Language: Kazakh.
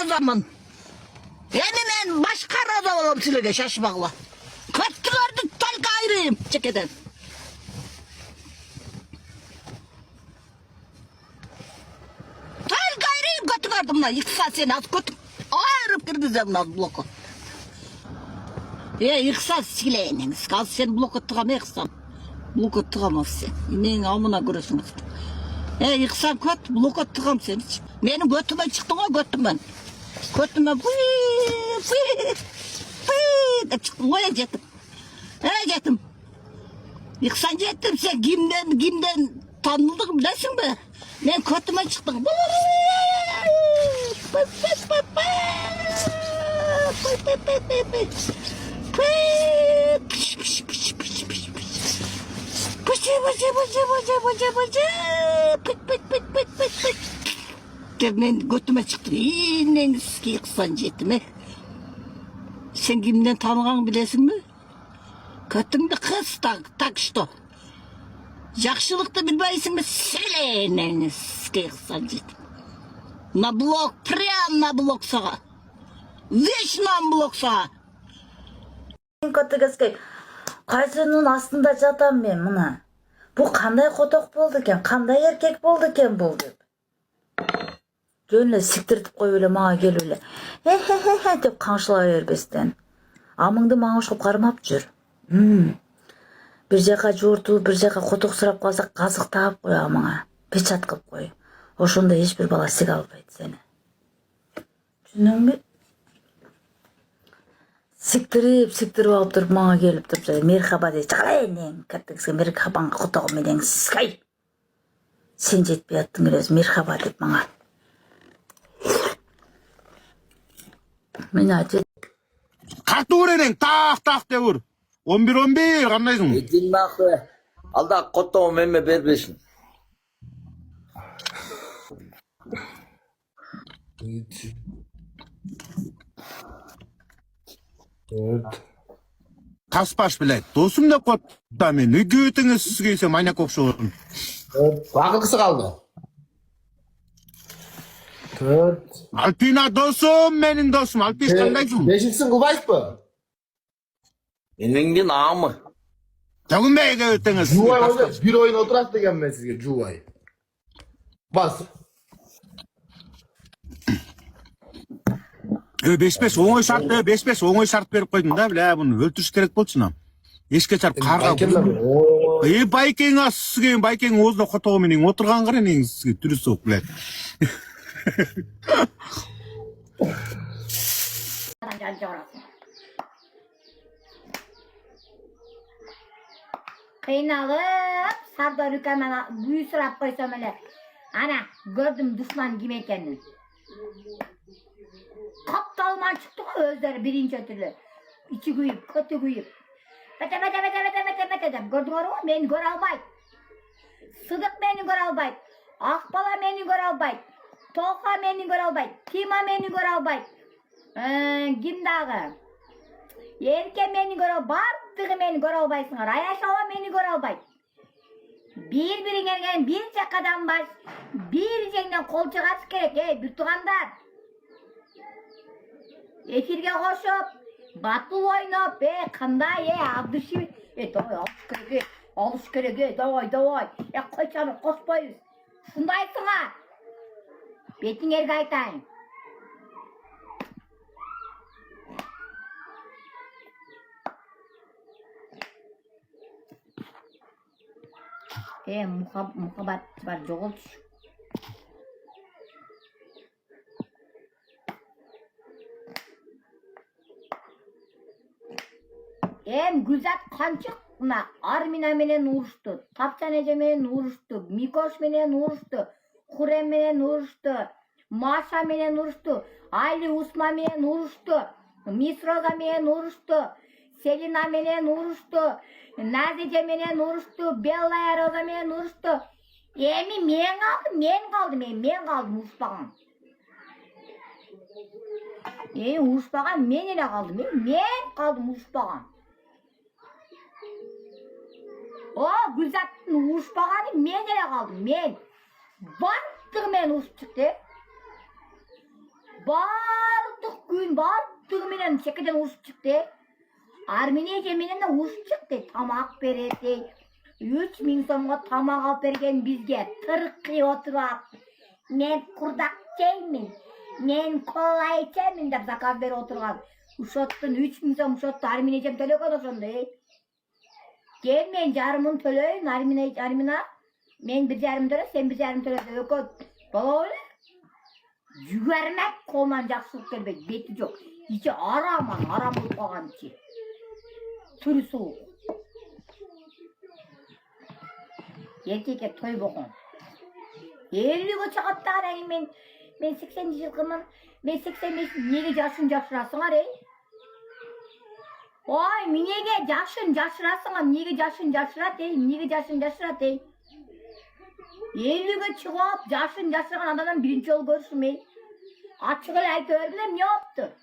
rozamın. Yani ben başka roza olalım silege şaşmakla. Kötülerde talka ayrıyım çekeden. Talka ayrıyım kötülerdimle. Yıksa seni az kötü. Ayırıp girdizem az bloku. Yıksa sileyiniz. Az sen bloku tıkamayıksan. Bloku tıkamaz sen. İneğin amına görürsünüz. Yıksan kötü bloku tıkam sen hiç. Benim götüme çıktın o götümden. Götüme da çıktım oraya gittim. Gittim. Yıksan gittim sen kimden tanıdık bilesin mi? Ben götüme çıktım. Ben götüme çıktım. İğnenin ki yıksan gittim. Sen kimden tanıgan bilesin mi? Kötümde kız tak işte. Жақшылықты білмейсің бе? Сілейнен скексан жетім. На блок, прям на блок саға. Вечно на блок саға. Көтігізге қайсының астында жатам мен мына. Бұл қандай қотоқ болды екен, қандай еркек болды екен бұл деп. Жөнле сіктіртіп қой өлі маға кел өлі. Деп қаңшылай бербестен. Амыңды маңы шоп қармап жүр. Bir жаққа жорту, bir жаққа қотық сұрап қалса қазық тағып қой амыңа. Печат қып қой. Ошонда ешбір бала сік албайды сені. Түсіндің бе? Сіктіріп алып тұрып маңа келіп тұрып мерхаба дейді. Қалайын кәттіңізге мерхабаңға қотоғы менен скай. Сен жетпей аттың келесі мерхаба деп маңа. Мен айтып. Қатты ұренең, тақ деп ұр. 11 қандайсың? Етін нақты. Алда қоттауы менме бербешін. Таспаш білет. Досым да қотта мен. Үгі өтіңіз сізгейсе майнак оқшы оларын. Бақылғысы қалды. Alpina dosum, менің досым. Alpis қандайсың? Бешіксің құбайсыз ба? Меніңден амы. Тәгінбейге өтіңіз. Жуай ойда бір ойын отырады деген мен сізге жуай. Бас. 5-5 оңой шарт, 5-5 оңой шарт беріп қойдың да, білә, бұны өлтіріш керек болды шына. Ешке чарп қарға бұны. Байкең асызге, байкең өзіне қотауы менен отырған қара нең сізге түрі соқ, білә. Қиналып, Сардар үкәмән бүй сұрап қойсам әлі. Ана, көрдім дұшман кім екенін. Қапталман шықты ғой өздері бірінші түрлі. Içi күйіп, көті күйіп. Бәте деп көрдіңдер ғой, мені көре алмайды. Сыдық мені көре алмайды. Ақбала мені көре алмайды. Толқа мені көре алмайды. Тима мені көре алмайды. Кімдағы? Ерке мені көре алмайды. Барлығы мені көре албайсыңар. Аяшауа мені көре албайды. Bir-біріңерген bir жақадан баш, bir жеңнен қол шығасы керек, бір туғандар. Эфирге қошып, батыл ойнап, қандай, абдыши, алыш керек, давай, қойсаны қоспайыз. Сұндайсыңа, бетіңерге айтайын. Muhabbat var жоғылтыш. Гүлзат қаншық Армина менен ұрышты, Тапсан эже менен ұрышты, Микош менен ұрышты, Хурем менен ұрышты, Маша менен ұрышты, Айли Усма менен ұрышты, Мисроза менен ұрышты, Селина менен ұрышты, Назиже менен ұрышты, Беллая Роза менен ұрышты. Мен қалдым ұрыспаған. Ұрыспаған мен еле қалдым. Мен қалдым ұрыспаған. Гүлзаттың ұрыспағаны мен еле қалдым. Мен баттығы мен ұрысып шықты. Бардық күн бардығы менен шекеден ушуп чыкты. Арминеже менен ушуп чыкты. Тамак берет. 3000 сомго тамак алып берген бизге тыркый отуруп. Мен курдак жеймин. Мен кола ичемин деп заказ берип отурган. Ушоттун 3000 сом ушотто арминежем төлөгөн ошондо. Gel men jarımın töleyin Armina. Men bir jarım töle, sen bir jarım töle de ökö. Bala öyle. Yügermek kolundan jakşılık kelbek, beti yok. İçi aram bulup kalgan içi. Türü soğuk. Erkekке toy bokon. 50'ge çıkattı arayın men 80 yılgımın, men 85 nege yaşın yaşırasın ey? Oy, minege yaşın yaşırasın, nege yaşın yaşırat ey, nege yaşın yaşırat ey. 50'ge çıkıp yaşın yaşıran adamdan birinci yol görüşüm ey. Açık el görürüm ne yaptı?